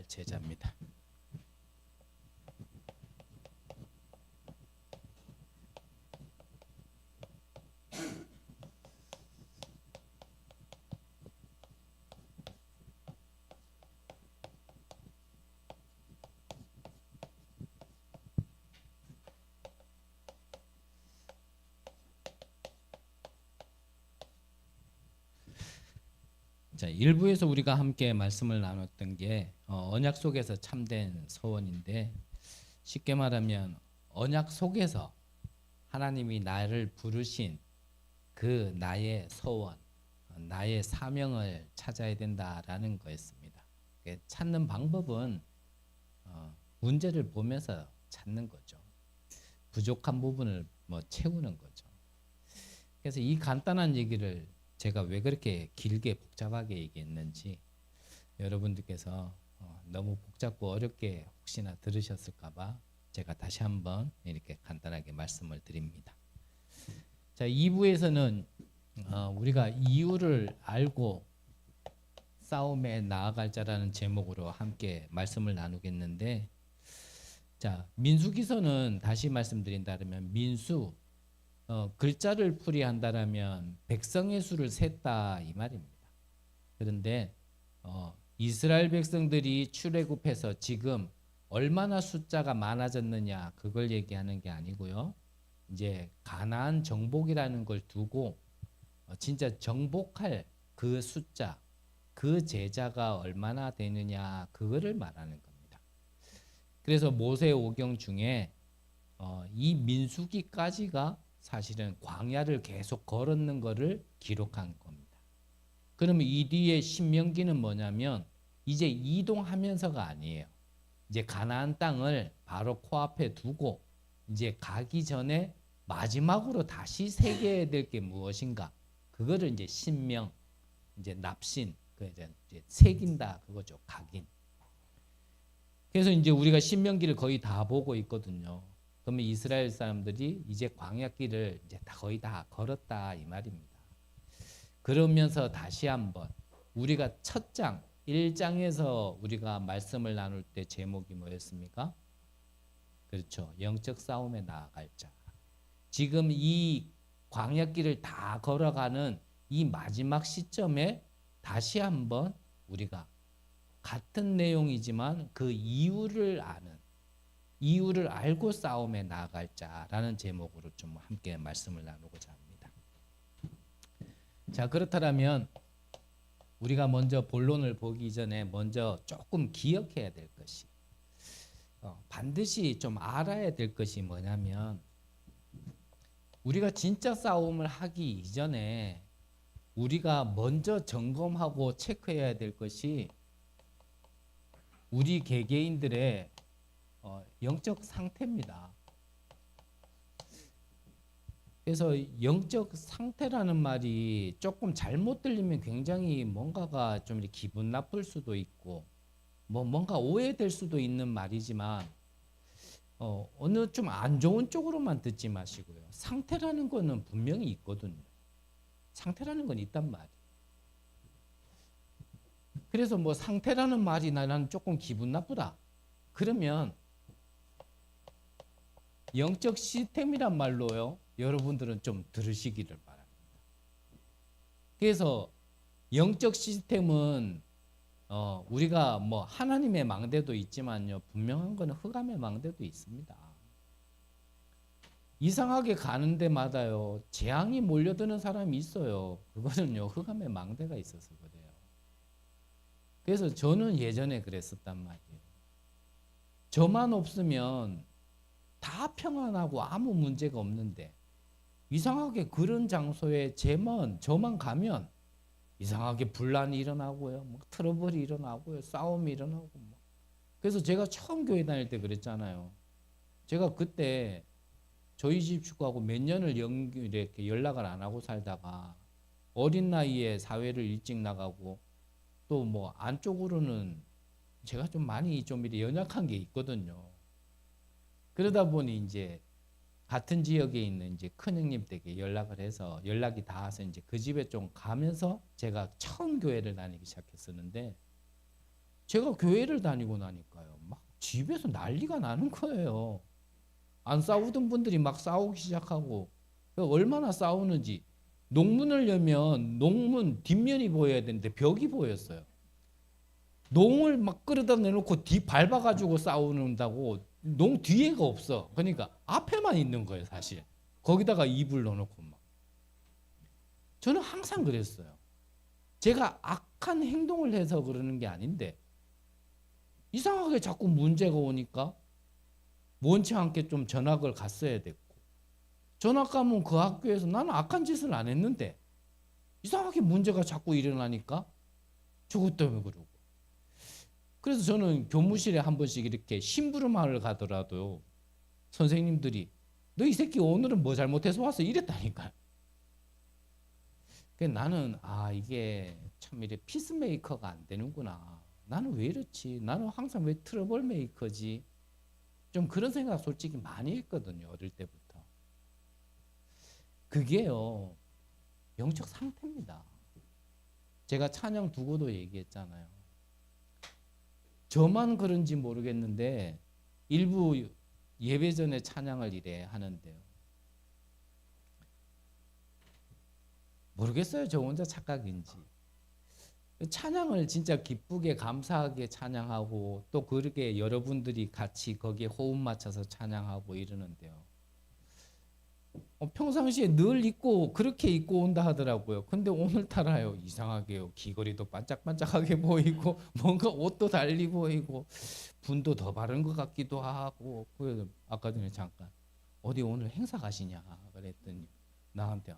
제자입니다. 자, 1부에서 우리가 함께 말씀을 나눴던 게 언약 속에서 참된 서원인데, 쉽게 말하면 언약 속에서 하나님이 나를 부르신 그 나의 서원, 나의 사명을 찾아야 된다라는 거였습니다. 찾는 방법은 문제를 보면서 찾는 거죠. 부족한 부분을 채우는 거죠. 그래서 이 간단한 얘기를 제가 왜 그렇게 길게 복잡하게 얘기했는지 여러분들께서 너무 복잡고 어렵게 혹시나 들으셨을까 봐 제가 다시 한번 이렇게 간단하게 말씀을 드립니다. 자, 2부에서는 우리가 이유를 알고 싸움에 나아갈 자라는 제목으로 함께 말씀을 나누겠는데, 자, 민수기서는 다시 말씀드린다면 민수 글자를 풀이한다라면 백성의 수를 셌다 이 말입니다. 그런데 이스라엘 백성들이 출애굽해서 지금 얼마나 숫자가 많아졌느냐 그걸 얘기하는 게 아니고요. 이제 가나안 정복이라는 걸 두고 진짜 정복할 그 숫자, 그 제자가 얼마나 되느냐 그거를 말하는 겁니다. 그래서 모세 오경 중에 이 민수기까지가 사실은 광야를 계속 걸었는 거를 기록한 겁니다. 그러면 이 뒤에 신명기는 뭐냐면 이제 이동하면서가 아니에요. 이제 가나안 땅을 바로 코앞에 두고 이제 가기 전에 마지막으로 다시 새겨야 될 게 무엇인가? 그거를 이제 신명, 이제 납신, 이제 새긴다 그거죠. 각인. 그래서 이제 우리가 신명기를 거의 다 보고 있거든요. 그러면 이스라엘 사람들이 이제 광야길을 이제 거의 다 걸었다 이 말입니다. 그러면서 다시 한번 우리가 첫 장 1장에서 우리가 말씀을 나눌 때 제목이 뭐였습니까? 그렇죠. 영적 싸움에 나아갈 자. 지금 이 광야길을 다 걸어가는 이 마지막 시점에 다시 한번 우리가 같은 내용이지만 그 이유를 아는, 이유를 알고 싸움에 나아갈 자라는 제목으로 좀 함께 말씀을 나누고자 합니다. 자, 그렇다면 우리가 먼저 본론을 보기 전에 먼저 조금 기억해야 될 것이 반드시 좀 알아야 될 것이 뭐냐면, 우리가 진짜 싸움을 하기 이전에 우리가 먼저 점검하고 체크해야 될 것이 우리 개개인들의 영적 상태입니다. 그래서 영적 상태라는 말이 조금 잘못 들리면 굉장히 뭔가가 좀 이렇게 기분 나쁠 수도 있고 뭔가 오해될 수도 있는 말이지만 어느 좀 안 좋은 쪽으로만 듣지 마시고요. 상태라는 거는 분명히 있거든요. 상태라는 건 있단 말이에요. 그래서 상태라는 말이 나는 조금 기분 나쁘다. 그러면 영적 시스템이란 말로요. 여러분들은 좀 들으시기를 바랍니다. 그래서 영적 시스템은 우리가 하나님의 망대도 있지만요. 분명한 거는 흑암의 망대도 있습니다. 이상하게 가는 데마다요. 재앙이 몰려드는 사람이 있어요. 그거는요. 흑암의 망대가 있어서 그래요. 그래서 저는 예전에 그랬었단 말이에요. 저만 없으면 다 평안하고 아무 문제가 없는데 이상하게 그런 장소에 저만 가면 이상하게 분란이 일어나고요. 트러블이 일어나고요. 싸움이 일어나고. 그래서 제가 처음 교회 다닐 때 그랬잖아요. 제가 그때 저희 집 식구하고 몇 년을 이렇게 연락을 안 하고 살다가 어린 나이에 사회를 일찍 나가고 또 안쪽으로는 제가 좀 많이 좀 이렇게 연약한 게 있거든요. 그러다 보니 이제 같은 지역에 있는 이제 큰 형님 댁에 연락을 해서 연락이 닿아서 이제 그 집에 좀 가면서 제가 처음 교회를 다니기 시작했었는데, 제가 교회를 다니고 나니까요. 막 집에서 난리가 나는 거예요. 안 싸우던 분들이 막 싸우기 시작하고 얼마나 싸우는지 농문을 열면 농문 뒷면이 보여야 되는데 벽이 보였어요. 농을 막 끌어다 내놓고 뒤 밟아가지고 싸우는다고 농 뒤에가 없어. 그러니까 앞에만 있는 거예요, 사실. 거기다가 이불 넣어놓고 막. 저는 항상 그랬어요. 제가 악한 행동을 해서 그러는 게 아닌데 이상하게 자꾸 문제가 오니까 원치 않게 좀 전학을 갔어야 됐고 전학 가면 그 학교에서 나는 악한 짓을 안 했는데 이상하게 문제가 자꾸 일어나니까 저것 때문에 그러고 그래서 저는 교무실에 한 번씩 이렇게 심부름하러 가더라도 선생님들이 너 이 새끼 오늘은 뭐 잘못해서 왔어 이랬다니까요. 나는 이게 참 이래 피스메이커가 안 되는구나. 나는 왜 이렇지? 나는 항상 왜 트러블 메이커지? 좀 그런 생각 솔직히 많이 했거든요. 어릴 때부터. 그게요. 영적 상태입니다. 제가 찬양 두고도 얘기했잖아요. 저만 그런지 모르겠는데 일부 예배 전에 찬양을 이래 하는데요. 모르겠어요. 저 혼자 착각인지. 찬양을 진짜 기쁘게 감사하게 찬양하고 또 그렇게 여러분들이 같이 거기에 호흡 맞춰서 찬양하고 이러는데요. 평상시에 늘 입고 그렇게 입고 온다 하더라고요. 근데 오늘따라요 이상하게요. 귀걸이도 반짝반짝하게 보이고 뭔가 옷도 달리 보이고 분도 더 바른 것 같기도 하고 그래서 아까 전에 잠깐 어디 오늘 행사 가시냐 그랬더니 나한테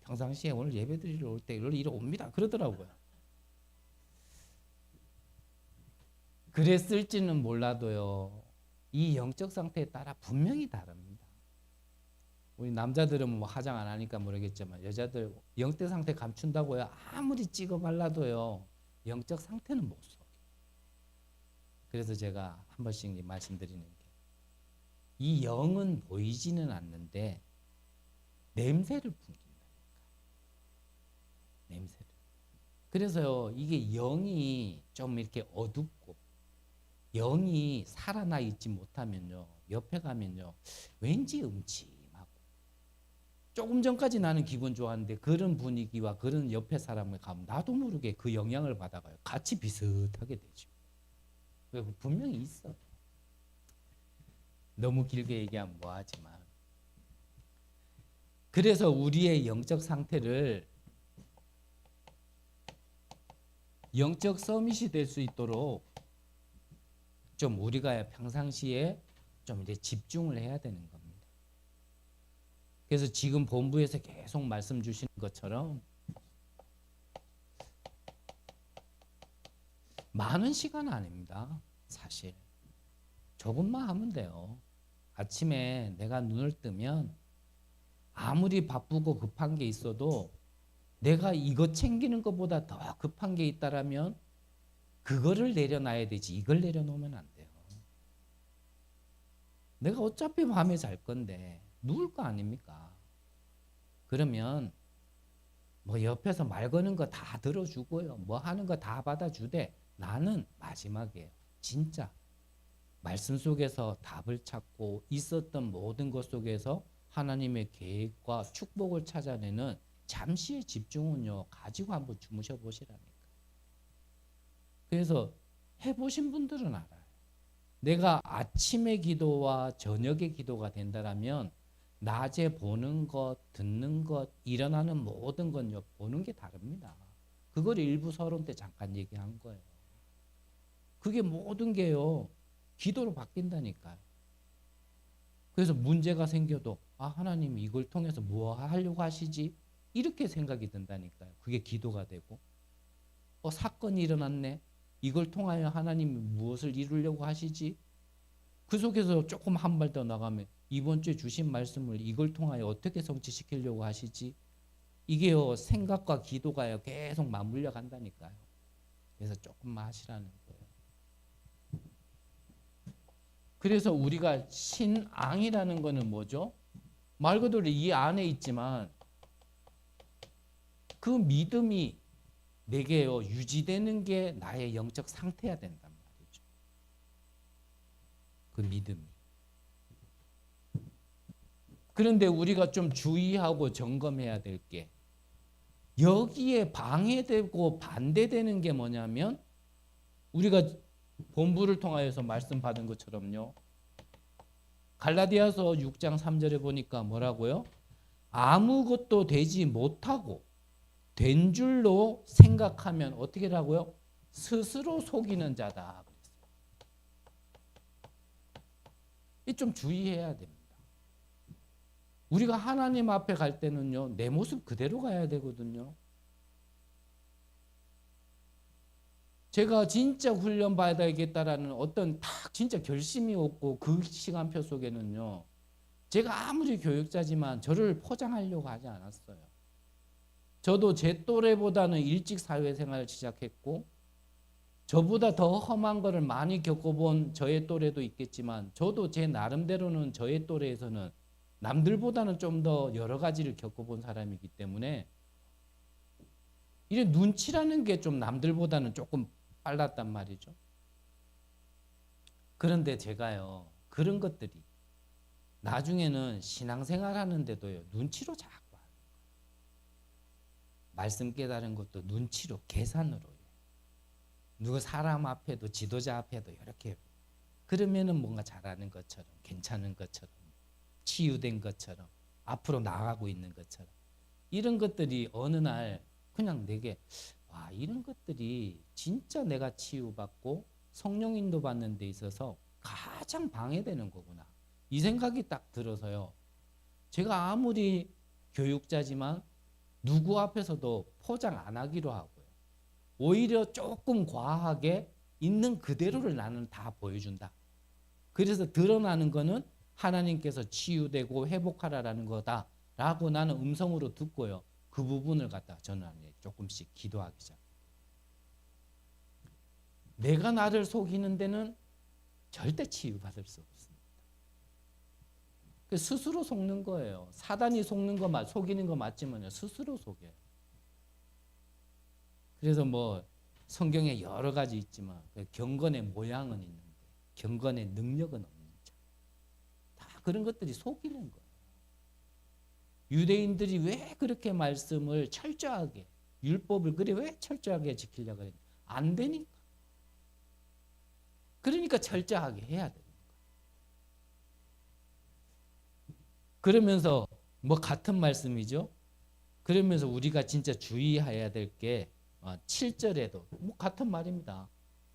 평상시에 오늘 예배 드리러 올 때 이러 옵니다 그러더라고요. 그랬을지는 몰라도요. 이 영적 상태에 따라 분명히 다릅니다. 우리 남자들은 뭐 화장 안 하니까 모르겠지만 여자들 영적 상태 감춘다고요. 아무리 찍어 발라도요. 영적 상태는 못 속여. 그래서 제가 한 번씩 말씀드리는 게 이 영은 보이지는 않는데 냄새를 풍긴다니까. 냄새를. 그래서요. 이게 영이 좀 이렇게 어둡고 영이 살아나 있지 못하면요. 옆에 가면요. 왠지 음침하고 조금 전까지 나는 기분 좋았는데 그런 분위기와 그런 옆에 사람을 가면 나도 모르게 그 영향을 받아가요. 같이 비슷하게 되죠. 분명히 있어. 너무 길게 얘기하면 뭐하지만 그래서 우리의 영적 상태를 영적 서밋이 될 수 있도록 좀 우리가 평상시에 좀 이제 집중을 해야 되는 겁니다. 그래서 지금 본부에서 계속 말씀 주시는 것처럼 많은 시간 아닙니다. 사실 조금만 하면 돼요. 아침에 내가 눈을 뜨면 아무리 바쁘고 급한 게 있어도 내가 이거 챙기는 것보다 더 급한 게 있다라면 그거를 내려놔야 되지 이걸 내려놓으면 안 돼요. 내가 어차피 밤에 잘 건데 누울 거 아닙니까? 그러면 뭐 옆에서 말 거는 거 다 들어주고요. 뭐 하는 거 다 받아주되 나는 마지막에 진짜 말씀 속에서 답을 찾고 있었던 모든 것 속에서 하나님의 계획과 축복을 찾아내는 잠시의 집중은요. 가지고 한번 주무셔 보시라니까. 그래서 해보신 분들은 알아요. 내가 아침의 기도와 저녁의 기도가 된다면 낮에 보는 것, 듣는 것, 일어나는 모든 건요. 보는 게 다릅니다. 그걸 일부 서론 때 잠깐 얘기한 거예요. 그게 모든 게요. 기도로 바뀐다니까요. 그래서 문제가 생겨도 하나님이 이걸 통해서 뭐 하려고 하시지? 이렇게 생각이 든다니까요. 그게 기도가 되고 사건이 일어났네. 이걸 통하여 하나님이 무엇을 이루려고 하시지? 그 속에서 조금 한 발 더 나가면 이번 주에 주신 말씀을 이걸 통하여 어떻게 성취시키려고 하시지? 이게요. 생각과 기도가요. 계속 맞물려 간다니까요. 그래서 조금만 하시라는 거예요. 그래서 우리가 신앙이라는 거는 뭐죠? 말 그대로 이 안에 있지만 그 믿음이 내게요 유지되는 게 나의 영적 상태야 된단 그 믿음이. 그런데 우리가 좀 주의하고 점검해야 될 게 여기에 방해되고 반대되는 게 뭐냐면 우리가 본부를 통하여서 말씀 받은 것처럼요. 갈라디아서 6장 3절에 보니까 뭐라고요? 아무것도 되지 못하고 된 줄로 생각하면 어떻게라고요? 스스로 속이는 자다. 이 좀 주의해야 됩니다. 우리가 하나님 앞에 갈 때는요, 내 모습 그대로 가야 되거든요. 제가 진짜 훈련 받아야겠다라는 어떤 딱 진짜 결심이 없고 그 시간표 속에는요, 제가 아무리 교육자지만 저를 포장하려고 하지 않았어요. 저도 제 또래보다는 일찍 사회생활을 시작했고 저보다 더 험한 거를 많이 겪어본 저의 또래도 있겠지만 저도 제 나름대로는 저의 또래에서는 남들보다는 좀 더 여러 가지를 겪어본 사람이기 때문에 이래 눈치라는 게 좀 남들보다는 조금 빨랐단 말이죠. 그런데 제가요, 그런 것들이 나중에는 신앙생활 하는데도요, 눈치로 자꾸 하는 거예요. 말씀 깨달은 것도 눈치로, 계산으로. 누구 사람 앞에도 지도자 앞에도 이렇게 그러면은 뭔가 잘하는 것처럼, 괜찮은 것처럼, 치유된 것처럼, 앞으로 나아가고 있는 것처럼 이런 것들이 어느 날 그냥 내게 와, 이런 것들이 진짜 내가 치유받고 성령 인도받는 데 있어서 가장 방해되는 거구나. 이 생각이 딱 들어서요. 제가 아무리 교육자지만 누구 앞에서도 포장 안 하기로 하고요. 오히려 조금 과하게 있는 그대로를 나는 다 보여준다. 그래서 드러나는 거는 하나님께서 치유되고 회복하라라는 거다라고 나는 음성으로 듣고요. 그 부분을 갖다 저는 조금씩 기도하기 시작. 내가 나를 속이는 데는 절대 치유받을 수 없습니다. 스스로 속는 거예요. 사단이 속는 거 속이는 거 맞지만요. 스스로 속여요. 그래서 뭐 성경에 여러 가지 있지만 경건의 모양은 있는데 경건의 능력은 없는 자. 다 그런 것들이 속이는 거예요. 유대인들이 왜 그렇게 말씀을 철저하게 율법을 그래 왜 철저하게 지키려고 했는지 안 되니까. 그러니까 철저하게 해야 되는 거예요. 그러면서 뭐 같은 말씀이죠. 그러면서 우리가 진짜 주의해야 될 게 7절에도 뭐 같은 말입니다.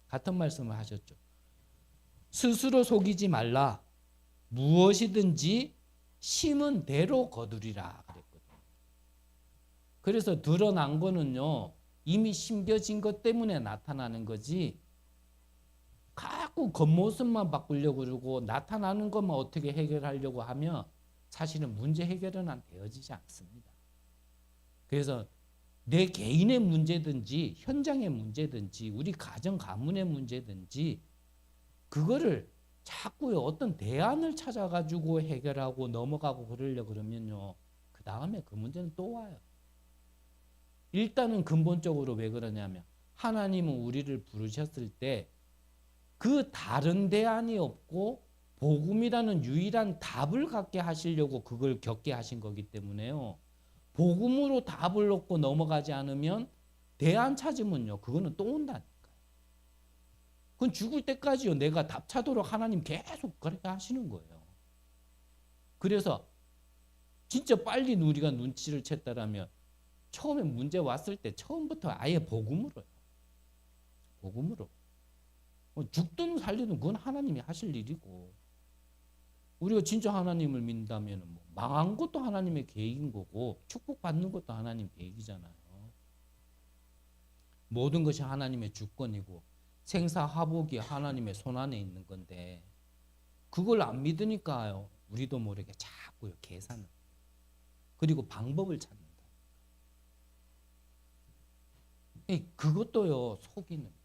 같은 말씀을 하셨죠. 스스로 속이지 말라. 무엇이든지 심은 대로 거두리라 그랬거든요. 그래서 드러난 거는요. 이미 심겨진 것 때문에 나타나는 거지. 자꾸 겉모습만 바꾸려고 그러고 나타나는 것만 어떻게 해결하려고 하면 사실은 문제 해결은 안 되어지지 않습니다. 그래서 내 개인의 문제든지 현장의 문제든지 우리 가정 가문의 문제든지 그거를 자꾸 어떤 대안을 찾아가지고 해결하고 넘어가고 그러려고 그러면요. 그 다음에 그 문제는 또 와요. 일단은 근본적으로 왜 그러냐면 하나님은 우리를 부르셨을 때 그 다른 대안이 없고 복음이라는 유일한 답을 갖게 하시려고 그걸 겪게 하신 거기 때문에요. 복음으로 답을 얻고 넘어가지 않으면 대안 찾으면요. 그거는 또 온다니까요. 그건 죽을 때까지요. 내가 답 찾도록 하나님 계속 그렇게 하시는 거예요. 그래서 진짜 빨리 우리가 눈치를 챘다라면 처음에 문제 왔을 때 처음부터 아예 복음으로요. 복음으로. 죽든 살리든 그건 하나님이 하실 일이고 우리가 진짜 하나님을 믿는다면 뭐 망한 것도 하나님의 계획인 거고 축복받는 것도 하나님 계획이잖아요. 모든 것이 하나님의 주권이고 생사화복이 하나님의 손안에 있는 건데 그걸 안 믿으니까요. 우리도 모르게 자꾸요 계산을 그리고 방법을 찾는다. 그것도요 속이는 거예요.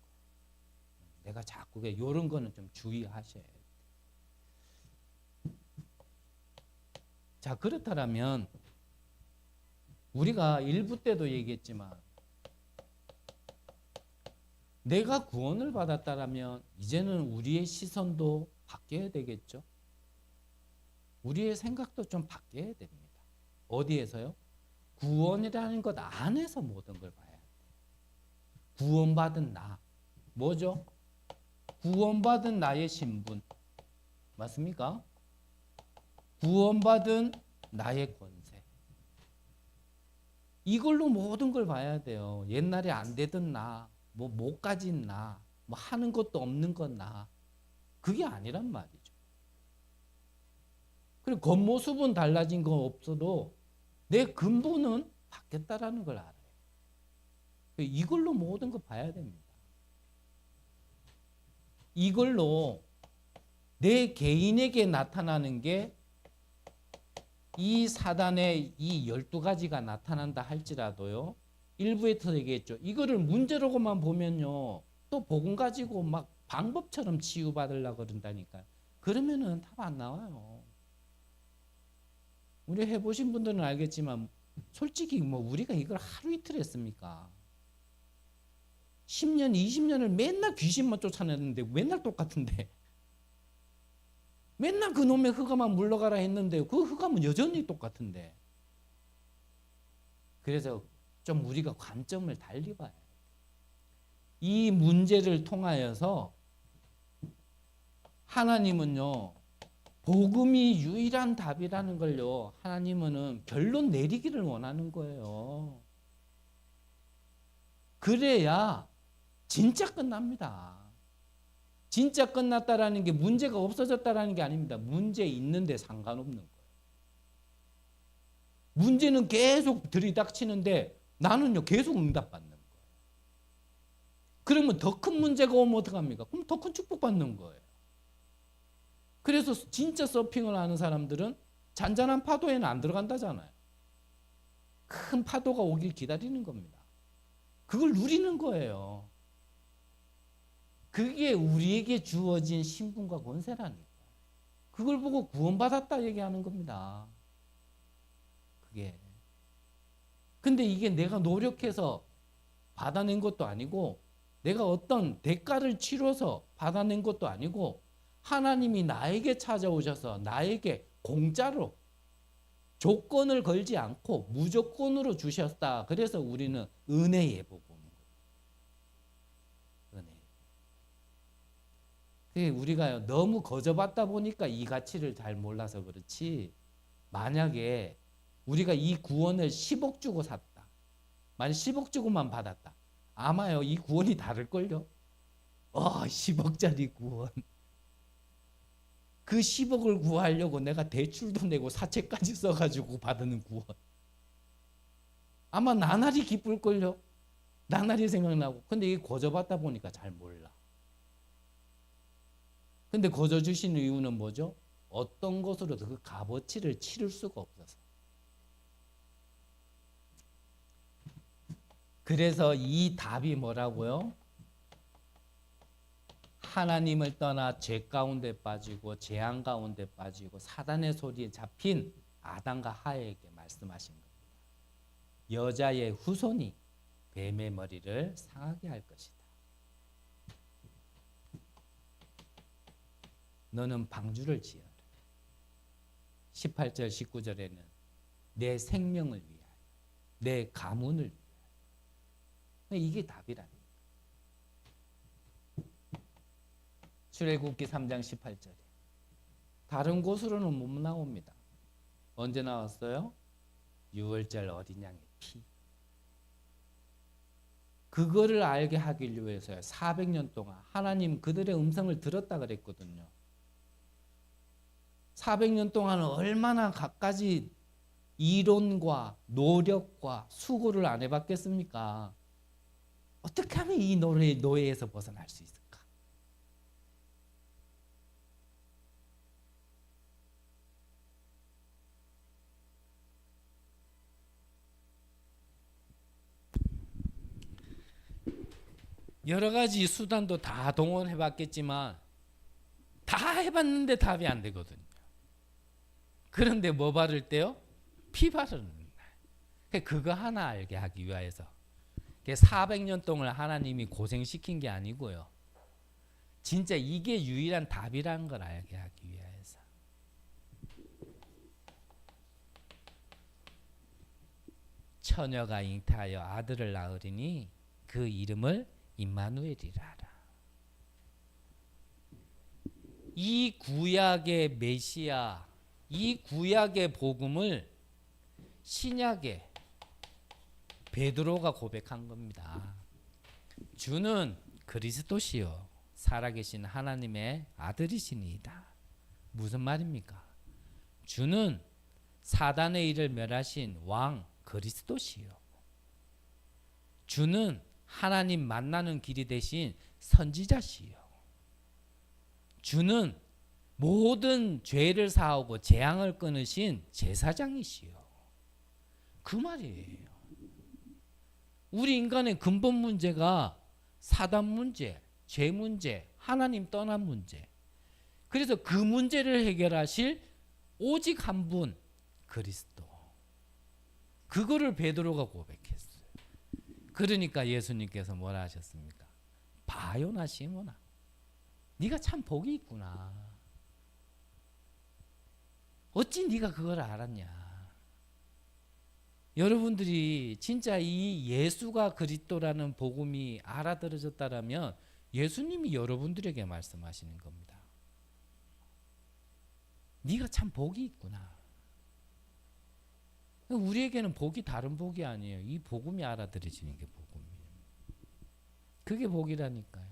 내가 자꾸 이런 거는 좀 주의하셔야 돼요. 자 그렇다면 우리가 일부 때도 얘기했지만 내가 구원을 받았다라면 이제는 우리의 시선도 바뀌어야 되겠죠. 우리의 생각도 좀 바뀌어야 됩니다. 어디에서요? 구원이라는 것 안에서 모든 걸 봐야 돼. 구원받은 나. 뭐죠? 구원받은 나의 신분. 맞습니까? 구원받은 나의 권세. 이걸로 모든 걸 봐야 돼요. 옛날에 안 되던 나, 뭐 못 가진 나, 뭐 하는 것도 없는 건 나. 그게 아니란 말이죠. 그리고 겉모습은 달라진 거 없어도 내 근본은 바뀌었다라는 걸 알아요. 이걸로 모든 거 봐야 됩니다. 이걸로 내 개인에게 나타나는 게 이 사단의 이 12가지가 나타난다 할지라도요. 일부에서 얘기했죠. 이거를 문제로만 보면요. 또 복음 가지고 막 방법처럼 치유받으려고 그런다니까요. 그러면은 답 안 나와요. 우리 해보신 분들은 알겠지만 솔직히 뭐 우리가 이걸 하루 이틀 했습니까? 10년, 20년을 맨날 귀신만 쫓아냈는데 맨날 똑같은데 맨날 그 놈의 흑암만 물러가라 했는데 그 흑암은 여전히 똑같은데. 그래서 좀 우리가 관점을 달리 봐야 돼요. 이 문제를 통하여서 하나님은요. 복음이 유일한 답이라는 걸요. 하나님은 결론 내리기를 원하는 거예요. 그래야 진짜 끝납니다. 진짜 끝났다라는 게 문제가 없어졌다라는 게 아닙니다. 문제 있는데 상관없는 거예요. 문제는 계속 들이닥치는데 나는요 계속 응답받는 거예요. 그러면 더 큰 문제가 오면 어떡합니까? 그럼 더 큰 축복받는 거예요. 그래서 진짜 서핑을 하는 사람들은 잔잔한 파도에는 안 들어간다잖아요. 큰 파도가 오길 기다리는 겁니다. 그걸 누리는 거예요. 그게 우리에게 주어진 신분과 권세라니까. 그걸 보고 구원받았다 얘기하는 겁니다. 그게. 근데 이게 내가 노력해서 받아낸 것도 아니고 내가 어떤 대가를 치러서 받아낸 것도 아니고 하나님이 나에게 찾아오셔서 나에게 공짜로 조건을 걸지 않고 무조건으로 주셨다. 그래서 우리는 은혜에 보고 우리가 너무 거저받다 보니까 이 가치를 잘 몰라서 그렇지. 만약에 우리가 이 구원을 10억 주고 샀다. 만약 10억 주고만 받았다. 아마요 이 구원이 다를걸요. 10억짜리 구원. 그 10억을 구하려고 내가 대출도 내고 사채까지 써가지고 받는 구원. 아마 나날이 기쁠걸요. 나날이 생각나고. 근데 이게 거저받다 보니까 잘 몰라. 근데 거저 주시는 이유는 뭐죠? 어떤 것으로도 그 값어치를 치를 수가 없어서. 그래서 이 답이 뭐라고요? 하나님을 떠나 죄 가운데 빠지고 재앙 가운데 빠지고 사단의 소리에 잡힌 아담과 하와에게 말씀하신 겁니다. 여자의 후손이 뱀의 머리를 상하게 할 것이다. 너는 방주를 지어라. 18절 19절에는 내 생명을 위하여 내 가문을 위하여. 이게 답이라니까. 출애굽기 3장 18절에 다른 곳으로는 못 나옵니다. 언제 나왔어요? 유월절 어린 양의 피. 그거를 알게 하기 위해서요. 400년 동안 하나님 그들의 음성을 들었다 그랬거든요. 400년 동안 얼마나 갖가지 이론과 노력과 수고를 안 해봤겠습니까? 어떻게 하면 이 노예에서 벗어날 수 있을까? 여러 가지 수단도 다 동원해봤겠지만 다 해봤는데 답이 안 되거든요. 그런데 뭐 바를 때요? 피 바르는 날. 그거 하나 알게 하기 위해서 400년 동안 하나님이 고생시킨 게 아니고요. 진짜 이게 유일한 답이라는 걸 알게 하기 위해서. 처녀가 잉태하여 아들을 낳으리니 그 이름을 임마누엘이라 하라. 이 구약의 메시아, 이 구약의 복음을 신약의 베드로가 고백한 겁니다. 주는 그리스도시요 살아계신 하나님의 아들이시니이다. 무슨 말입니까? 주는 사단의 일을 멸하신 왕 그리스도시요. 주는 하나님 만나는 길이 되신 선지자시요. 주는 모든 죄를 사하고 재앙을 끊으신 제사장이시요. 그 말이에요. 우리 인간의 근본 문제가 사단 문제, 죄 문제, 하나님 떠난 문제. 그래서 그 문제를 해결하실 오직 한 분, 그리스도. 그거를 베드로가 고백했어요. 그러니까 예수님께서 뭐라 하셨습니까? 바요나 시몬아, 네가 참 복이 있구나. 어찌 네가 그걸 알았냐. 여러분들이 진짜 이 예수가 그리스도라는 복음이 알아들어졌다라면 예수님이 여러분들에게 말씀하시는 겁니다. 네가 참 복이 있구나. 우리에게는 복이 다른 복이 아니에요. 이 복음이 알아들어지는 게 복음이에요. 그게 복이라니까요.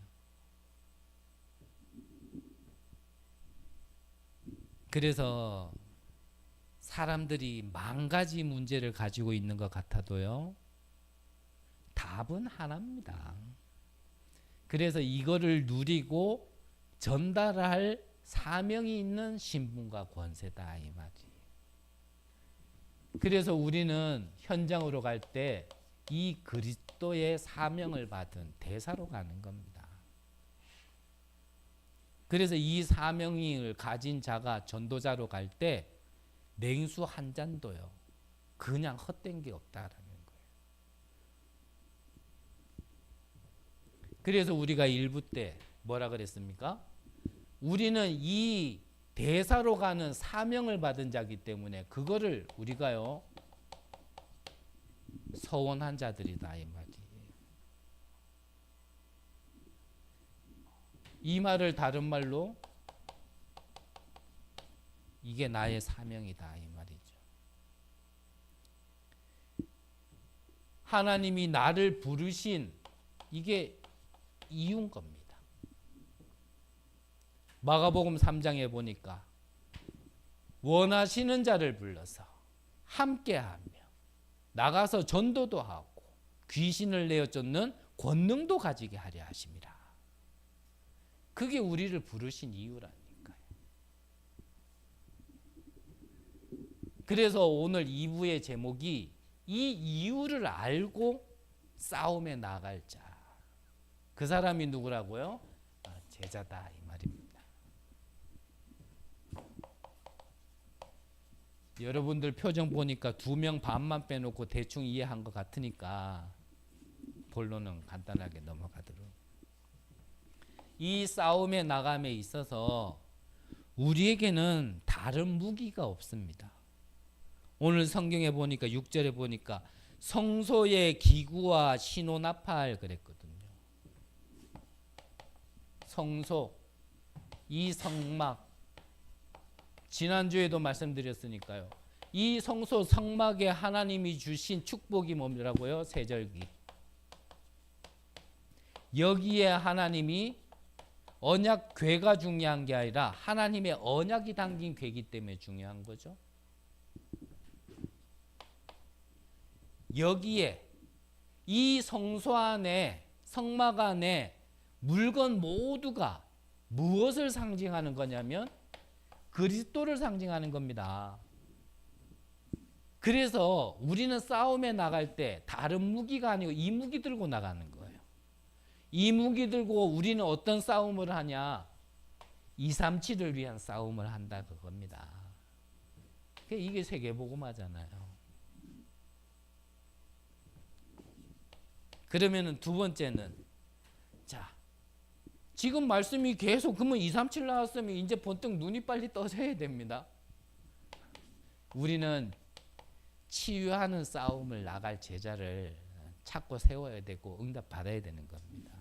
그래서 사람들이 만 가지 문제를 가지고 있는 것 같아도요, 답은 하나입니다. 그래서 이거를 누리고 전달할 사명이 있는 신분과 권세다 이 말이에요. 그래서 우리는 현장으로 갈 때 이 그리스도의 사명을 받은 대사로 가는 겁니다. 그래서 이 사명을 가진 자가 전도자로 갈 때 냉수 한 잔도요, 그냥 헛된 게 없다라는 거예요. 그래서 우리가 일부 때 뭐라 그랬습니까? 우리는 이 대사로 가는 사명을 받은 자기 때문에 그거를 우리가요 서원한 자들이다 이 말이에요. 이 말을 다른 말로 이게 나의 사명이다 이 말이죠. 하나님이 나를 부르신 이게 이유인 겁니다. 마가복음 3장에 보니까 원하시는 자를 불러서 함께하며 나가서 전도도 하고 귀신을 내어 쫓는 권능도 가지게 하려 하심이라. 그게 우리를 부르신 이유라니까요. 그래서 오늘 2부의 제목이 이 이유를 알고 싸움에 나갈 자. 그 사람이 누구라고요? 제자다 이 말입니다. 여러분들 표정 보니까 2명 반만 빼놓고 대충 이해한 것 같으니까 본론은 간단하게 넘어가도록. 이 싸움에 나감에 있어서 우리에게는 다른 무기가 없습니다. 오늘 성경에 보니까 6절에 보니까 성소의 기구와 신호나팔 그랬거든요. 성소, 이 성막, 지난주에도 말씀드렸으니까요. 이 성소 성막에 하나님이 주신 축복이 뭐라고요? 세절기. 여기에 하나님이 언약 궤가 중요한 게 아니라 하나님의 언약이 담긴 궤이기 때문에 중요한 거죠. 여기에 이 성소 안에 성막 안에 물건 모두가 무엇을 상징하는 거냐면 그리스도를 상징하는 겁니다. 그래서 우리는 싸움에 나갈 때 다른 무기가 아니고 이 무기 들고 나가는 거예요. 이 무기 들고 우리는 어떤 싸움을 하냐? 237을 위한 싸움을 한다 그겁니다. 이게 세계복음화잖아요. 그러면은 두 번째는 자, 지금 말씀이 계속 그러면 237 나왔으면 이제 번뜩 눈이 빨리 떠져야 됩니다. 우리는 치유하는 싸움을 나갈 제자를 찾고 세워야 되고 응답 받아야 되는 겁니다.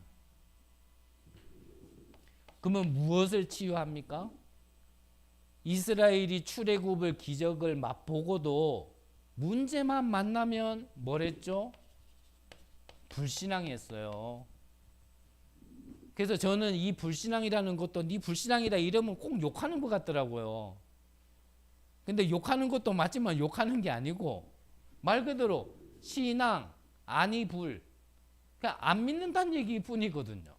그러면 무엇을 치유합니까? 이스라엘이 출애굽을 기적을 맛보고도 문제만 만나면 뭐랬죠? 불신앙했어요. 그래서 저는 이 불신앙이라는 것도 네 불신앙이다 이러면 꼭 욕하는 것 같더라고요. 근데 욕하는 것도 맞지만 욕하는 게 아니고 말 그대로 신앙, 아니 불. 그냥 안 믿는다는 얘기 뿐이거든요.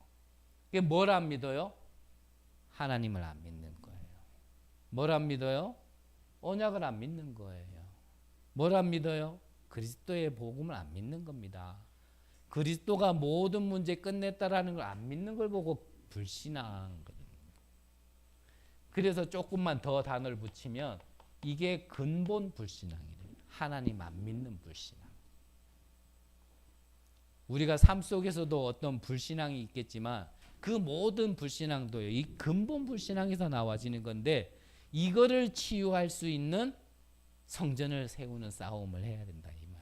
그게 뭘 안 믿어요? 하나님을 안 믿는 거예요. 뭘 안 믿어요? 언약을 안 믿는 거예요. 뭘 안 믿어요? 그리스도의 복음을 안 믿는 겁니다. 그리스도가 모든 문제 끝냈다라는 걸 안 믿는 걸 보고 불신앙거든요. 그래서 조금만 더 단어를 붙이면 이게 근본 불신앙이래요. 하나님 안 믿는 불신앙. 우리가 삶 속에서도 어떤 불신앙이 있겠지만 그 모든 불신앙도요. 이 근본 불신앙에서 나와지는 건데 이거를 치유할 수 있는 성전을 세우는 싸움을 해야 된다 이 말이에요.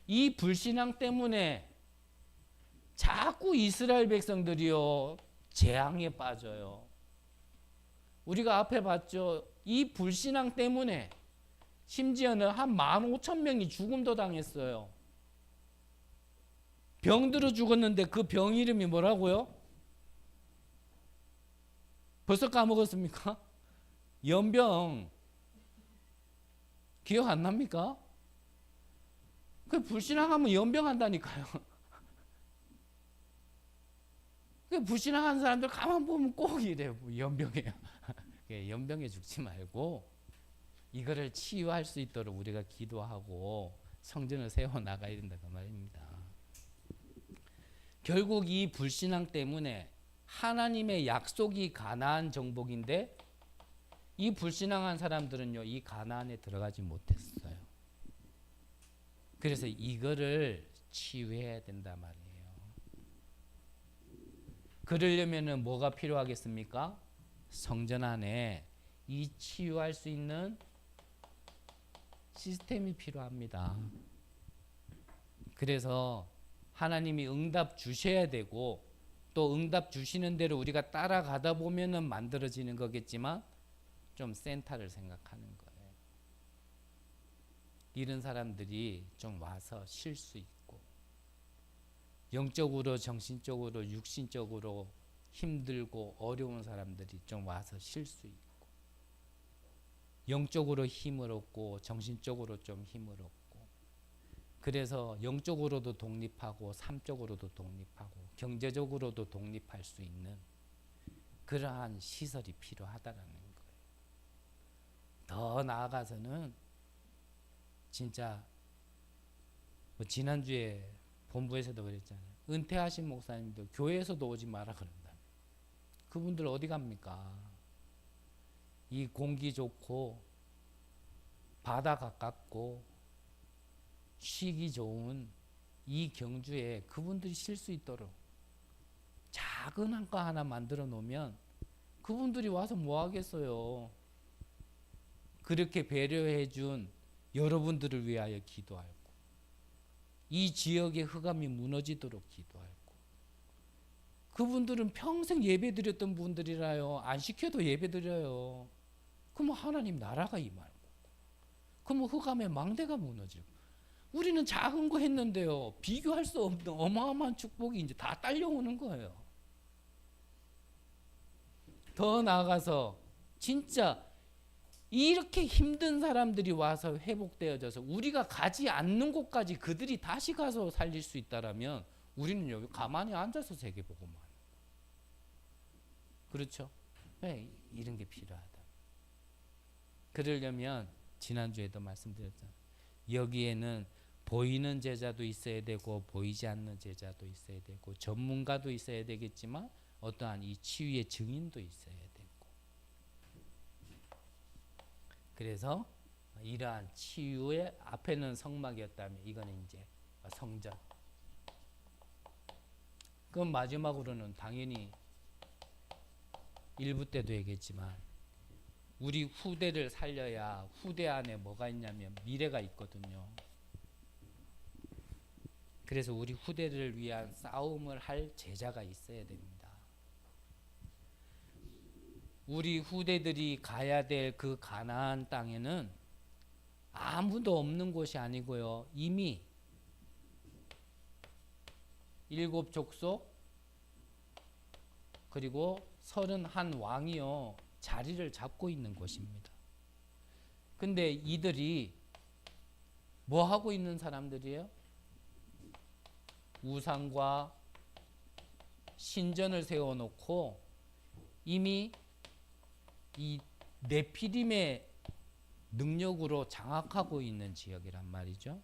이 불신앙 때문에 자꾸 이스라엘 백성들이요 재앙에 빠져요. 우리가 앞에 봤죠. 이 불신앙 때문에 심지어는 한 15,000명이 죽음도 당했어요. 병들어 죽었는데 그 병 이름이 뭐라고요? 벌써 까먹었습니까? 연병. 기억 안 납니까? 그 불신앙하면 연병한다니까요. 그 불신앙하는 사람들 가만 보면 꼭 이래요. 연병해요. 연병에 죽지 말고 이거를 치유할 수 있도록 우리가 기도하고 성전을 세워 나가야 된다 그 말입니다. 결국 이 불신앙 때문에 하나님의 약속이 가나안 정복인데 이 불신앙한 사람들은요 이 가나안에 들어가지 못했어요. 그래서 이거를 치유해야 된다 말이에요. 그러려면은 뭐가 필요하겠습니까? 성전 안에 이 치유할 수 있는 시스템이 필요합니다. 그래서 하나님이 응답 주셔야 되고 또 응답 주시는 대로 우리가 따라가다 보면은 만들어지는 거겠지만 좀 센터를 생각하는 거예요. 이런 사람들이 좀 와서 쉴 수 있고 영적으로 정신적으로 육신적으로 힘들고 어려운 사람들이 좀 와서 쉴 수 있고 영적으로 힘을 얻고 정신적으로 좀 힘을 얻고 그래서 영적으로도 독립하고 삶적으로도 독립하고 경제적으로도 독립할 수 있는 그러한 시설이 필요하다라는 거예요. 더 나아가서는 진짜 뭐 지난주에 본부에서도 그랬잖아요. 은퇴하신 목사님들 교회에서도 오지 마라 그런다. 그분들 어디 갑니까? 이 공기 좋고 바다 가깝고 쉬기 좋은 이 경주에 그분들이 쉴 수 있도록 작은 한가 하나 만들어 놓으면 그분들이 와서 뭐 하겠어요. 그렇게 배려해 준 여러분들을 위하여 기도하고 이 지역의 흑암이 무너지도록 기도하고 그분들은 평생 예배 드렸던 분들이라요. 안 시켜도 예배 드려요. 그러면 하나님 나라가 임하고 그러면 흑암의 망대가 무너지고 우리는 작은 거 했는데요. 비교할 수 없는 어마어마한 축복이 이제 다 딸려오는 거예요. 더 나아가서 진짜 이렇게 힘든 사람들이 와서 회복되어져서 우리가 가지 않는 곳까지 그들이 다시 가서 살릴 수 있다라면 우리는 여기 가만히 앉아서 세계 보고만 하는 거예요. 그렇죠? 왜 이런 게 필요하다. 그러려면 지난주에도 말씀드렸잖아요. 여기에는 보이는 제자도 있어야 되고 보이지 않는 제자도 있어야 되고 전문가도 있어야 되겠지만 어떠한 이 치유의 증인도 있어야 되고 그래서 이러한 치유의 앞에는 성막이었다면 이거는 이제 성전 그럼 마지막으로는 당연히 일부 때도 얘기했지만 우리 후대를 살려야 후대 안에 뭐가 있냐면 미래가 있거든요. 그래서 우리 후대를 위한 싸움을 할 제자가 있어야 됩니다. 우리 후대들이 가야 될 그 가나안 땅에는 아무도 없는 곳이 아니고요. 이미 7족속 그리고 31왕이요 자리를 잡고 있는 곳입니다. 근데 이들이 뭐 하고 있는 사람들이에요? 우상과 신전을 세워놓고 이미 이 네피림의 능력으로 장악하고 있는 지역이란 말이죠.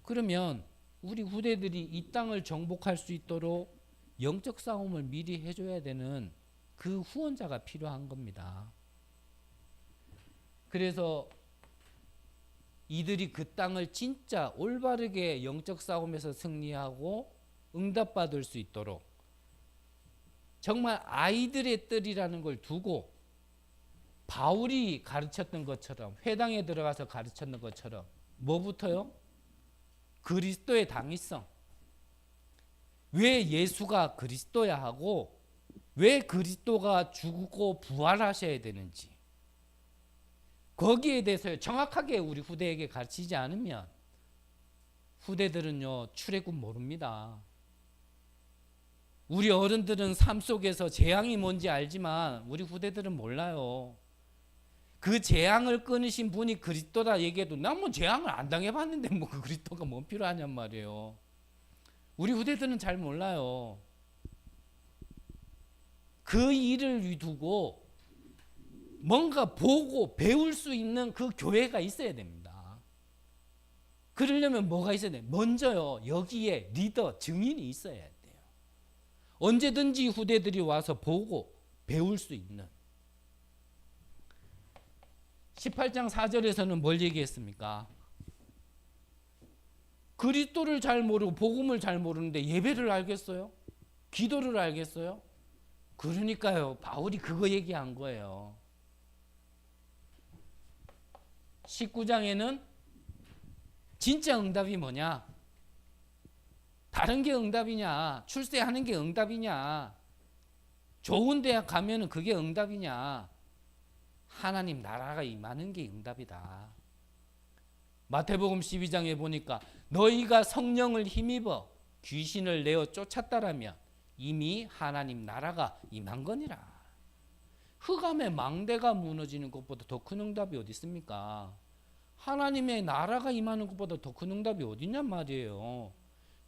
그러면 우리 후대들이 이 땅을 정복할 수 있도록 영적 싸움을 미리 해줘야 되는 그 후원자가 필요한 겁니다. 그래서 이들이 그 땅을 진짜 올바르게 영적 싸움에서 승리하고 응답받을 수 있도록 정말 아이들의 뜰이라는 걸 두고 바울이 가르쳤던 것처럼 회당에 들어가서 가르쳤던 것처럼 뭐부터요? 그리스도의 당위성. 왜 예수가 그리스도야 하고 왜 그리스도가 죽고 부활하셔야 되는지 거기에 대해서 정확하게 우리 후대에게 가르치지 않으면 후대들은요 출애굽 모릅니다. 우리 어른들은 삶 속에서 재앙이 뭔지 알지만 우리 후대들은 몰라요. 그 재앙을 끊으신 분이 그리스도다 얘기해도 난 뭐 재앙을 안 당해봤는데 뭐 그 그리스도가 뭔 필요하냔 말이에요. 우리 후대들은 잘 몰라요. 그 일을 두고 뭔가 보고 배울 수 있는 그 교회가 있어야 됩니다. 그러려면 뭐가 있어야 돼요? 먼저요 여기에 리더 증인이 있어야 돼요. 언제든지 후대들이 와서 보고 배울 수 있는. 18장 4절에서는 뭘 얘기했습니까? 그리스도를 잘 모르고 복음을 잘 모르는데 예배를 알겠어요? 기도를 알겠어요? 그러니까요 바울이 그거 얘기한 거예요. 19장에는 진짜 응답이 뭐냐? 다른 게 응답이냐? 출세하는 게 응답이냐? 좋은 대학 가면은 그게 응답이냐? 하나님 나라가 임하는 게 응답이다. 마태복음 12장에 보니까 너희가 성령을 힘입어 귀신을 내어 쫓았다라면 이미 하나님 나라가 임한 거니라. 흑암의 망대가 무너지는 것보다 더 큰 응답이 어디 있습니까? 하나님의 나라가 임하는 것보다 더 큰 응답이 어디 있냔 말이에요.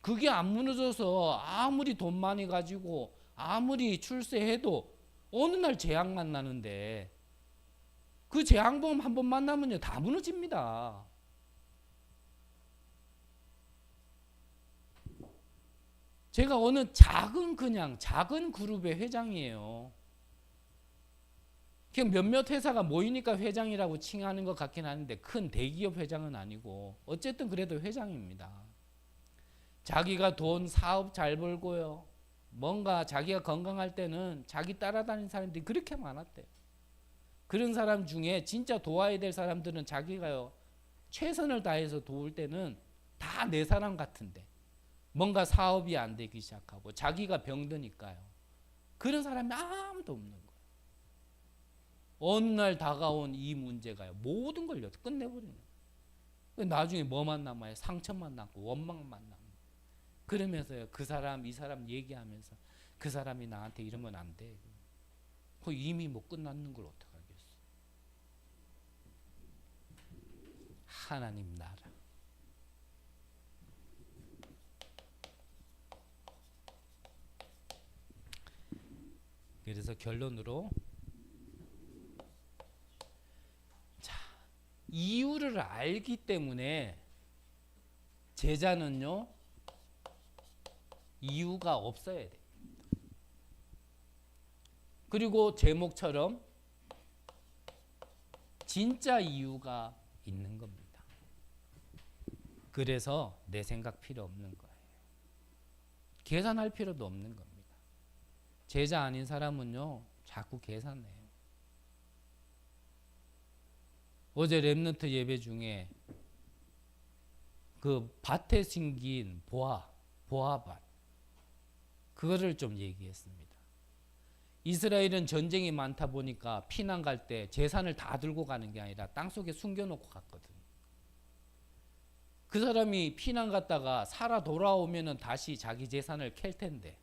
그게 안 무너져서 아무리 돈 많이 가지고 아무리 출세해도 어느 날 재앙 만나는데 그 재앙범 한 번 만나면요 다 무너집니다. 제가 어느 작은 그룹의 회장이에요. 그냥 몇몇 회사가 모이니까 회장이라고 칭하는 것 같긴 하는데 큰 대기업 회장은 아니고 어쨌든 그래도 회장입니다. 자기가 돈 사업 잘 벌고요. 뭔가 자기가 건강할 때는 자기 따라다니는 사람들이 그렇게 많았대요. 그런 사람 중에 진짜 도와야 될 사람들은 자기가요 최선을 다해서 도울 때는 다 내 사람 같은데 뭔가 사업이 안 되기 시작하고 자기가 병드니까요. 그런 사람이 아무도 없는 거예요. 어느 날 다가온 이 문제가요 모든 걸 끝내버리는 거예요. 나중에 뭐만 남아요? 상처만 남고 원망만 남고. 그러면서요 그 사람 이 사람 얘기하면서 그 사람이 나한테 이러면 안 돼. 그 이미 뭐 끝났는 걸 어떡하겠어. 하나님 나라. 그래서 결론으로 자, 이유를 알기 때문에 제자는요 이유가 없어야 돼요. 그리고 제목처럼 진짜 이유가 있는 겁니다. 그래서 내 생각 필요 없는 거예요. 계산할 필요도 없는 겁니다. 제자 아닌 사람은요 자꾸 계산해요. 어제 렘넌트 예배 중에 그 밭에 심긴 보아밭 그거를 좀 얘기했습니다. 이스라엘은 전쟁이 많다 보니까 피난 갈 때 재산을 다 들고 가는 게 아니라 땅속에 숨겨놓고 갔거든요. 그 사람이 피난 갔다가 살아 돌아오면은 다시 자기 재산을 캘 텐데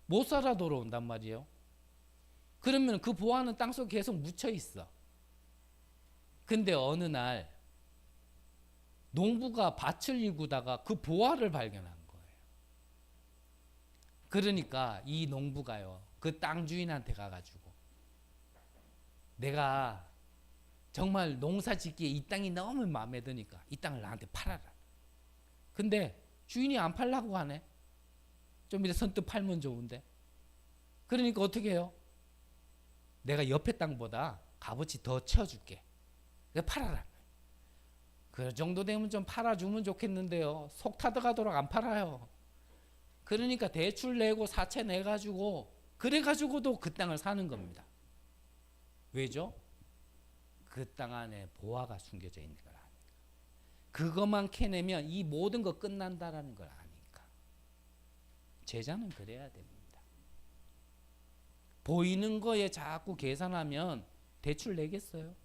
못 살아 돌아온단 말이에요. 그러면 그 보화는 땅속에 계속 묻혀 있어. 근데 어느 날 농부가 밭을 일구다가 그 보화를 발견한 거예요. 그러니까 이 농부가요 그 땅 주인한테 가가지고 내가 정말 농사 짓기에 이 땅이 너무 마음에 드니까 이 땅을 나한테 팔아라. 근데 주인이 안 팔라고 하네. 좀 이렇게 선뜻 팔면 좋은데. 그러니까 어떻게 해요? 내가 옆에 땅보다 값어치 더 채워줄게. 그래서 팔아라. 그 정도 되면 좀 팔아주면 좋겠는데요. 속 타들어가도록 안 팔아요. 그러니까 대출 내고 사채 내가지고 그래가지고도 그 땅을 사는 겁니다. 왜죠? 그 땅 안에 보화가 숨겨져 있는 걸 아니까. 그것만 캐내면 이 모든 거 끝난다라는 걸 아니까. 제자는 그래야 됩니다. 보이는 거에 자꾸 계산하면 대출 내겠어요?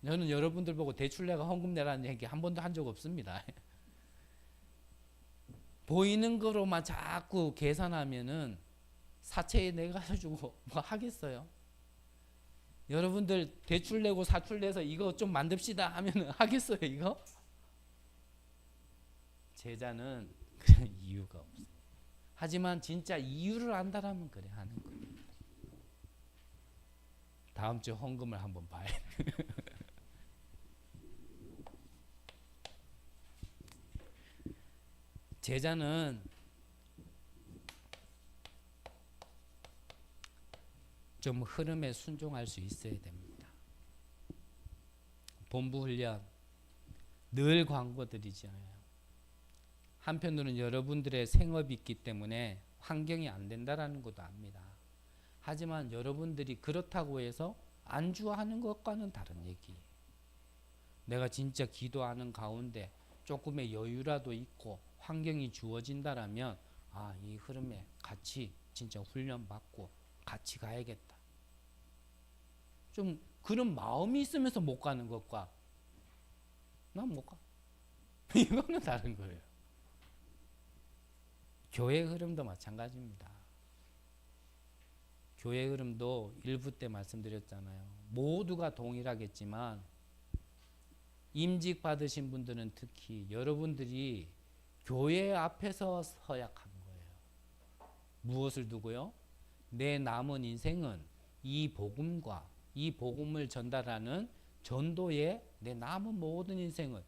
저는 여러분들 보고 대출 내가 헌금 내라는 얘기 한 번도 한 적 없습니다. 보이는 거로만 자꾸 계산하면은 사채에 내가지고 뭐 하겠어요? 여러분들 대출 내고 사출 내서 이거 좀 만듭시다 하면 하겠어요 이거? 제자는 그런 이유가 없어요. 하지만 진짜 이유를 안다라면 그래 하는 겁니다. 다음 주 헌금을 한번 봐야 돼요. 제자는 좀 흐름에 순종할 수 있어야 됩니다. 본부 훈련 늘 광고드리잖아요. 한편으로는 여러분들의 생업이 있기 때문에 환경이 안 된다라는 것도 압니다. 하지만 여러분들이 그렇다고 해서 안주하는 것과는 다른 얘기예요. 내가 진짜 기도하는 가운데 조금의 여유라도 있고 환경이 주어진다라면 이 흐름에 같이 진짜 훈련받고 같이 가야겠다. 좀 그런 마음이 있으면서 못 가는 것과 난 못 가. 이거는 다른 거예요. 교회 흐름도 마찬가지입니다. 교회 흐름도 일부 때 말씀드렸잖아요. 모두가 동일하겠지만 임직 받으신 분들은 특히 여러분들이 교회 앞에서 서약한 거예요. 무엇을 두고요? 내 남은 인생은 이 복음과 이 복음을 전달하는 전도에 내 남은 모든 인생은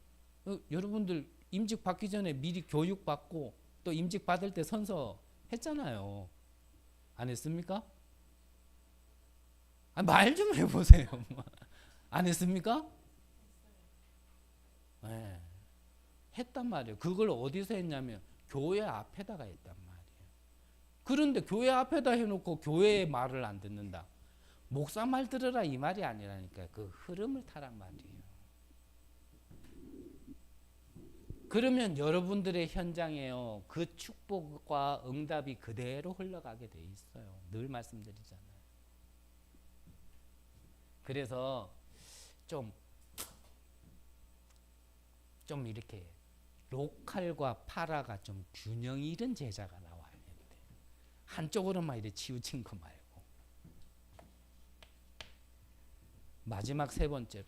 여러분들 임직 받기 전에 미리 교육 받고 또 임직 받을 때 선서 했잖아요. 안 했습니까? 말 좀 해보세요. 안 했습니까? 네. 했단 말이에요. 그걸 어디서 했냐면 교회 앞에다가 했단 말이에요. 그런데 교회 앞에다 해놓고 교회의 말을 안 듣는다. 목사 말 들으라 이 말이 아니라니까. 그 흐름을 타란 말이에요. 그러면 여러분들의 현장에요. 그 축복과 응답이 그대로 흘러가게 돼 있어요. 늘 말씀드리잖아요. 그래서 좀 이렇게 로컬과 파라가 좀 균형 잃은 제자가 나와야 되는데 한쪽으로만 이렇게 치우친 거 말고. 마지막 세 번째로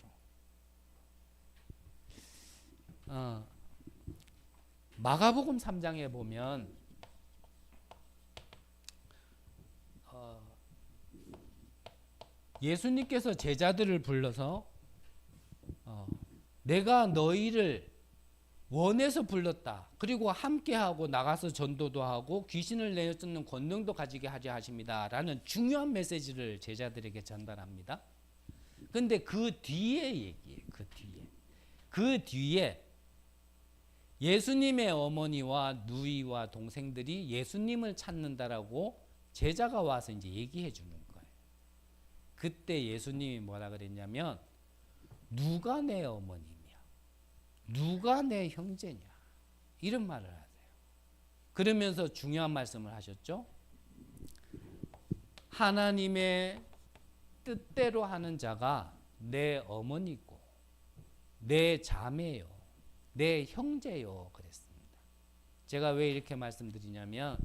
마가복음 3장에 보면 예수님께서 제자들을 불러서 내가 너희를 원해서 불렀다. 그리고 함께하고 나가서 전도도 하고 귀신을 내쫓는 권능도 가지게 하려 하십니다. 라는 중요한 메시지를 제자들에게 전달합니다. 근데 그 뒤에 얘기예요. 그 뒤에 예수님의 어머니와 누이와 동생들이 예수님을 찾는다라고 제자가 와서 이제 얘기해 주는 거예요. 그때 예수님이 뭐라 그랬냐면 누가 내 어머니냐, 누가 내 형제냐, 이런 말을 하세요. 그러면서 중요한 말씀을 하셨죠. 하나님의 뜻대로 하는 자가 내 어머니고 내 자매요, 내 형제요 그랬습니다. 제가 왜 이렇게 말씀드리냐면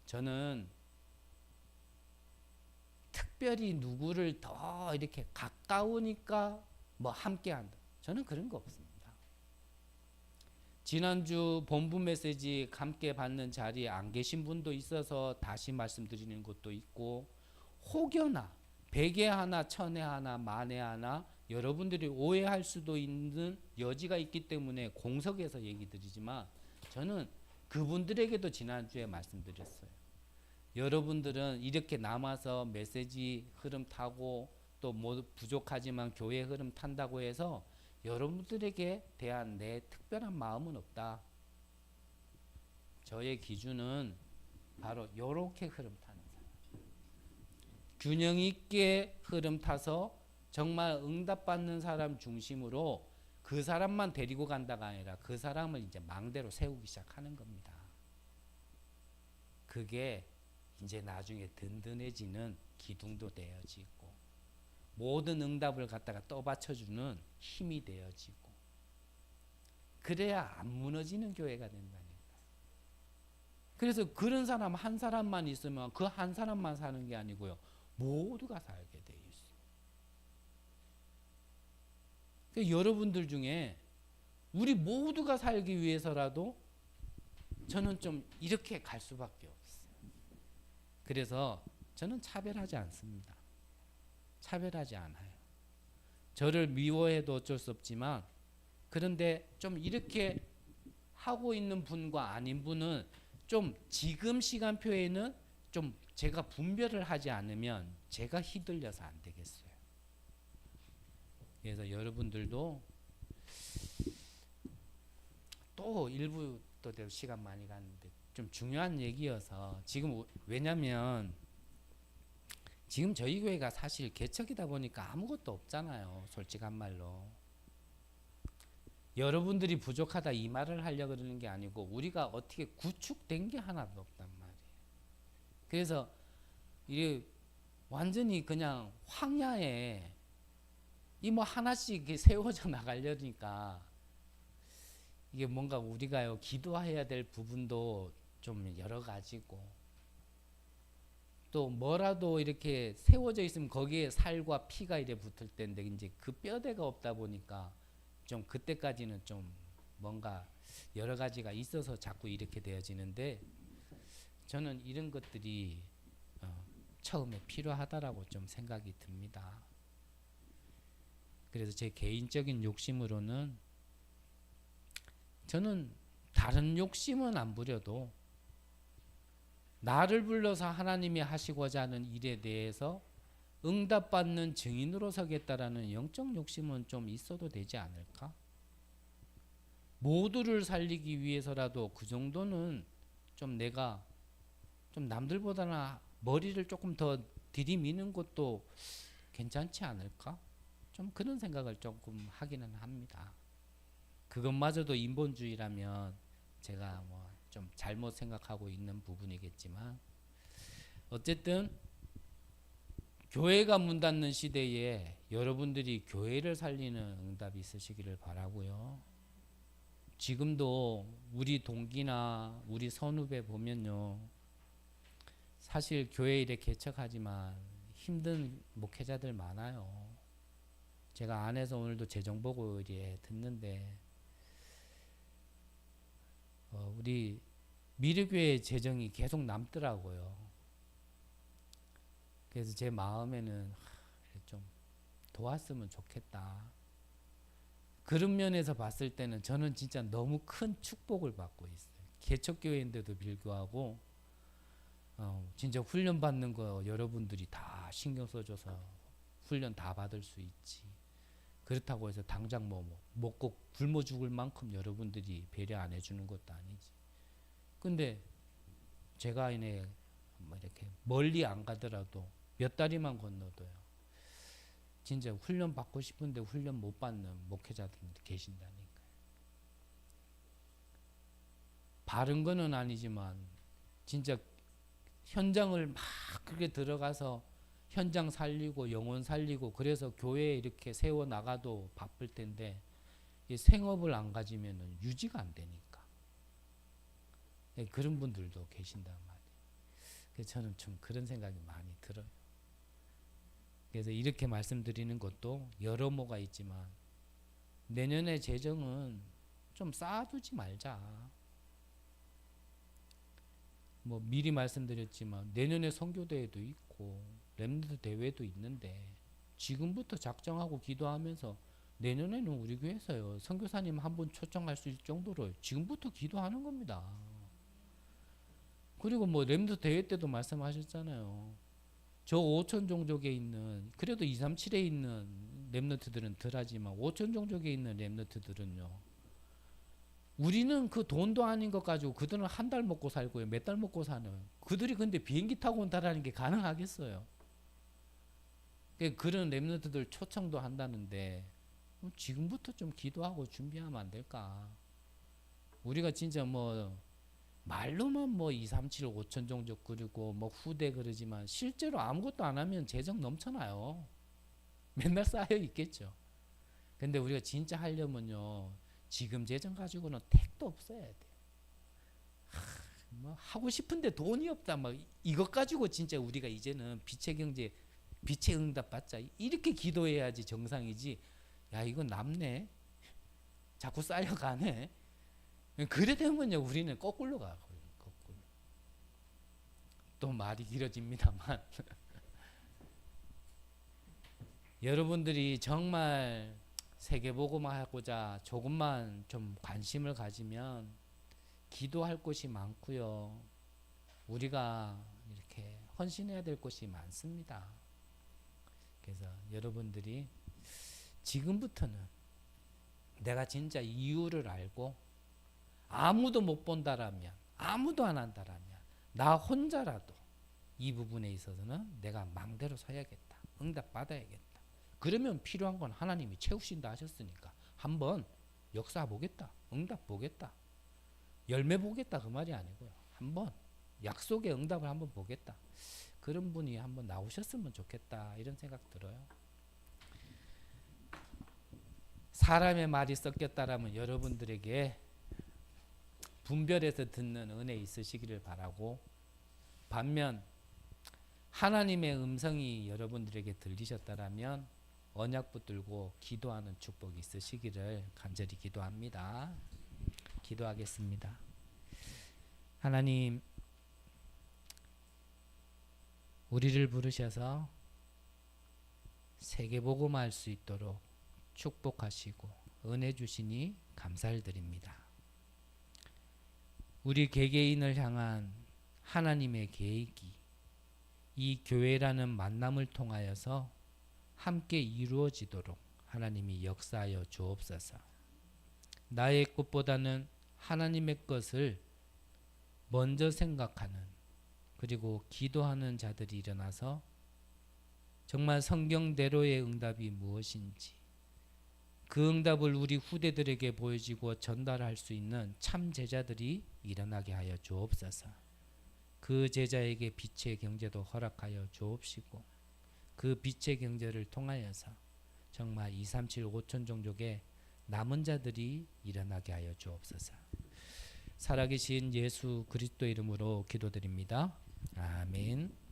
저는 특별히 누구를 더 이렇게 가까우니까 뭐 함께한다, 저는 그런 거 없습니다. 지난주 본부 메시지 함께 받는 자리에 안 계신 분도 있어서 다시 말씀드리는 것도 있고, 혹여나 백에 하나 천에 하나 만에 하나 여러분들이 오해할 수도 있는 여지가 있기 때문에 공석에서 얘기 드리지만, 저는 그분들에게도 지난주에 말씀드렸어요. 여러분들은 이렇게 남아서 메시지 흐름 타고 또 뭐 부족하지만 교회 흐름 탄다고 해서 여러분들에게 대한 내 특별한 마음은 없다. 저의 기준은 바로 이렇게 흐름 타는 사람, 균형 있게 흐름 타서 정말 응답받는 사람 중심으로 그 사람만 데리고 간다가 아니라 그 사람을 이제 망대로 세우기 시작하는 겁니다. 그게 이제 나중에 든든해지는 기둥도 되어지고 모든 응답을 갖다가 떠받쳐주는 힘이 되어지고, 그래야 안 무너지는 교회가 된다니까. 그래서 그런 사람 한 사람만 있으면 그 한 사람만 사는 게 아니고요, 모두가 살게 돼 있어요. 그러니까 여러분들 중에 우리 모두가 살기 위해서라도 저는 좀 이렇게 갈 수밖에 없어요. 그래서 저는 차별하지 않습니다. 차별하지 않아요. 저를 미워해도 어쩔 수 없지만, 그런데 좀 이렇게 하고 있는 분과 아닌 분은 좀 지금 시간표에는 좀 제가 분별을 하지 않으면 제가 휘둘려서 안 되겠어요. 그래서 여러분들도 또 일부 또 시간 많이 갔는데 좀 중요한 얘기여서, 지금 왜냐면 지금 저희 교회가 사실 개척이다 보니까 아무것도 없잖아요. 솔직한 말로. 여러분들이 부족하다 이 말을 하려고 그러는 게 아니고, 우리가 어떻게 구축된 게 하나도 없단 말이에요. 그래서 이게 완전히 그냥 황야에 이 뭐 하나씩 세워져 나가려니까 이게 뭔가 우리가요 기도해야 될 부분도 좀 여러 가지고, 또 뭐라도 이렇게 세워져 있으면 거기에 살과 피가 이래 붙을 때인데 이제 그 뼈대가 없다 보니까 좀 그때까지는 좀 뭔가 여러 가지가 있어서 자꾸 이렇게 되어지는데, 저는 이런 것들이 처음에 필요하다라고 좀 생각이 듭니다. 그래서 제 개인적인 욕심으로는 저는 다른 욕심은 안 부려도 나를 불러서 하나님이 하시고자 하는 일에 대해서 응답받는 증인으로 서겠다라는 영적 욕심은 좀 있어도 되지 않을까? 모두를 살리기 위해서라도 그 정도는 좀 내가 좀 남들보다는 머리를 조금 더 들이미는 것도 괜찮지 않을까? 좀 그런 생각을 조금 하기는 합니다. 그것마저도 인본주의라면 제가 뭐 좀 잘못 생각하고 있는 부분이겠지만, 어쨌든 교회가 문 닫는 시대에 여러분들이 교회를 살리는 응답이 있으시기를 바라고요. 지금도 우리 동기나 우리 선후배 보면요, 사실 교회 일에 개척하지만 힘든 목회자들 많아요. 제가 안에서 오늘도 재정 보고 이제 듣는데 우리 미르교회 재정이 계속 남더라고요. 그래서 제 마음에는 좀 도왔으면 좋겠다. 그런 면에서 봤을 때는 저는 진짜 너무 큰 축복을 받고 있어요. 개척교회인데도 불구하고 진짜 훈련 받는 거 여러분들이 다 신경 써줘서 훈련 다 받을 수 있지. 그렇다고 해서 당장 뭐 먹고 굶어 죽을 만큼 여러분들이 배려 안 해주는 것도 아니지. 근데 제가 이네 뭐 이렇게 멀리 안 가더라도 몇 다리만 건너도요. 진짜 훈련 받고 싶은데 훈련 못 받는 목회자들도 계신다니까요. 바른 거는 아니지만 진짜 현장을 막 그렇게 들어가서 현장 살리고 영혼 살리고 그래서 교회에 이렇게 세워 나가도 바쁠 텐데 이 생업을 안 가지면은 유지가 안 되니까. 네, 그런 분들도 계신단 말이에요. 그래서 저는 좀 그런 생각이 많이 들어요. 그래서 이렇게 말씀드리는 것도 여러 모가 있지만 내년에 재정은 좀 쌓아두지 말자. 뭐 미리 말씀드렸지만 내년에 선교대회도 있고 렘넌트 대회도 있는데 지금부터 작정하고 기도하면서 내년에는 우리 교회에서요 선교사님 한 분 초청할 수 있을 정도로 지금부터 기도하는 겁니다. 그리고 뭐 렘넌트 대회 때도 말씀하셨잖아요. 저 5천 종족에 있는 그래도 237에 있는 렘넌트들은 덜하지만 5천 종족에 있는 렘넌트들은요. 우리는 그 돈도 아닌 것 가지고 그들은 한 달 먹고 살고요. 몇 달 먹고 사는. 그들이 근데 비행기 타고 온다라는 게 가능하겠어요. 그런 렘넌트들 초청도 한다는데 지금부터 좀 기도하고 준비하면 안 될까? 우리가 진짜 뭐 말로만 뭐 2, 3, 7, 5천 종족 그리고 뭐 후대 그러지만 실제로 아무것도 안 하면 재정 넘쳐나요. 맨날 쌓여 있겠죠. 근데 우리가 진짜 하려면요. 지금 재정 가지고는 택도 없어야 돼. 뭐 하고 싶은데 돈이 없다. 막 이것 가지고 진짜 우리가 이제는 빛의 경제, 빛의 응답 받자. 이렇게 기도해야지 정상이지. 야 이거 남네. 자꾸 쌓여가네. 그래 되면요 우리는 거꾸로 가고 거꾸로. 또 말이 길어집니다만 여러분들이 정말 세계복음화 하고자 조금만 좀 관심을 가지면 기도할 곳이 많고요. 우리가 이렇게 헌신해야 될 곳이 많습니다. 그래서 여러분들이 지금부터는 내가 진짜 이유를 알고 아무도 못 본다라면 아무도 안 한다라면 나 혼자라도 이 부분에 있어서는 내가 망대로 서야겠다. 응답 받아야겠다. 그러면 필요한 건 하나님이 채우신다 하셨으니까 한번 역사 보겠다. 응답 보겠다. 열매 보겠다 그 말이 아니고요. 한번 약속의 응답을 한번 보겠다. 그런 분이 한번 나오셨으면 좋겠다. 이런 생각 들어요. 사람의 말이 섞였다라면 여러분들에게 분별해서 듣는 은혜 있으시기를 바라고 반면 하나님의 음성이 여러분들에게 들리셨다라면 언약 붙들고 기도하는 축복이 있으시기를 간절히 기도합니다. 기도하겠습니다. 하나님, 우리를 부르셔서 세계복음화할 수 있도록 축복하시고 은혜 주시니 감사를 드립니다. 우리 개개인을 향한 하나님의 계획이 이 교회라는 만남을 통하여서 함께 이루어지도록 하나님이 역사하여 주옵소서. 나의 것보다는 하나님의 것을 먼저 생각하는 그리고 기도하는 자들이 일어나서 정말 성경대로의 응답이 무엇인지 그 응답을 우리 후대들에게 보여주고 전달할 수 있는 참 제자들이 일어나게 하여 주옵소서. 그 제자에게 빛의 경제도 허락하여 주옵시고 그 빛의 경제를 통하여서 정말 2, 3, 7, 5천 종족의 남은 자들이 일어나게 하여 주옵소서. 살아계신 예수 그리스도 이름으로 기도드립니다. 아멘.